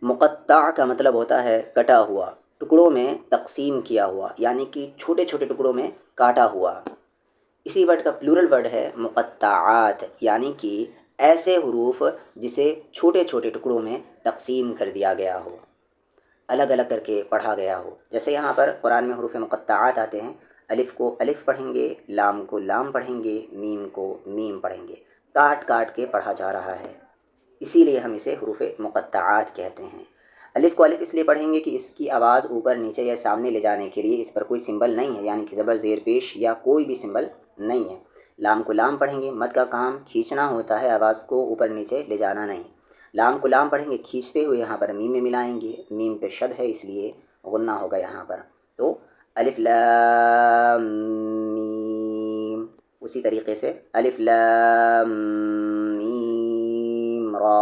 مقطع کا مطلب ہوتا ہے کٹا ہوا، ٹکڑوں میں تقسیم کیا ہوا، یعنی کہ چھوٹے چھوٹے ٹکڑوں میں کاٹا ہوا۔ اسی ورڈ کا پلورل ورڈ ہے مقطعات، یعنی کہ ایسے حروف جسے چھوٹے چھوٹے ٹکڑوں میں تقسیم کر دیا گیا ہو، الگ الگ کر کے پڑھا گیا ہو۔ جیسے یہاں پر قرآن میں حروف مقطعات آتے ہیں، الف کو الف پڑھیں گے، لام کو لام پڑھیں گے، میم کو میم پڑھیں گے، کاٹ کاٹ کے پڑھا جا رہا ہے، اسی لیے ہم اسے حروف مقطعات کہتے ہیں۔ الف کو الف اس لیے پڑھیں گے کہ اس کی آواز اوپر نیچے یا سامنے لے جانے کے لیے اس پر کوئی سمبل نہیں ہے، یعنی کہ زبر زیر پیش یا کوئی بھی سمبل نہیں ہے۔ لام کو لام پڑھیں گے، مد کا کام کھینچنا ہوتا ہے، آواز کو اوپر نیچے لے جانا نہیں۔ لام کو لام پڑھیں گے کھینچتے ہوئے، یہاں پر میم میں ملائیں گے، میم پہ شد ہے اس لیے غنہ ہوگا یہاں پر، تو الف لام میم۔ اسی طریقے سے الف لام میم را،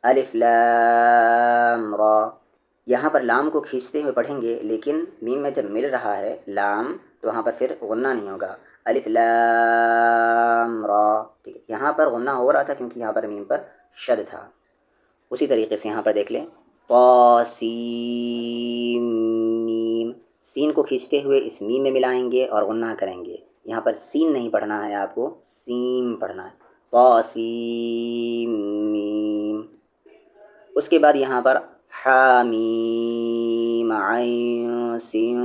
الف لام را۔ یہاں پر لام کو کھینچتے ہوئے پڑھیں گے، لیکن میم میں جب مل رہا ہے لام تو وہاں پر پھر غنہ نہیں ہوگا، الف لام را، ٹھیک ہے۔ یہاں پر غنہ ہو رہا تھا کیونکہ یہاں پر میم پر شد تھا۔ اسی طریقے سے یہاں پر دیکھ لیں طاسیم میم، سین کو کھینچتے ہوئے اس میم میں ملائیں گے اور غنہ کریں گے، یہاں پر سین نہیں پڑھنا ہے، آپ کو سیم پڑھنا ہے، طاسیم میم۔ اس کے بعد یہاں پر حامیم عین سین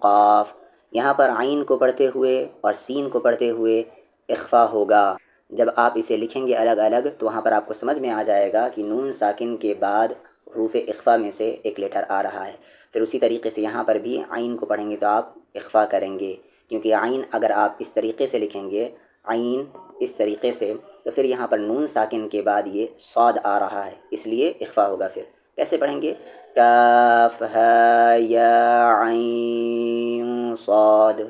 قاف، یہاں پر عین کو پڑھتے ہوئے اور سین کو پڑھتے ہوئے اخفا ہوگا۔ جب آپ اسے لکھیں گے الگ الگ تو وہاں پر آپ کو سمجھ میں آ جائے گا کہ نون ساکن کے بعد حروف اخفا میں سے ایک لیٹر آ رہا ہے۔ پھر اسی طریقے سے یہاں پر بھی عین کو پڑھیں گے تو آپ اخفا کریں گے، کیونکہ عین اگر آپ اس طریقے سے لکھیں گے، عین اس طریقے سے، تو پھر یہاں پر نون ساکن کے بعد یہ صاد آ رہا ہے، اس لیے اخفا ہوگا۔ پھر کیسے پڑھیں گے؟ کاف ہا یا عین صاد،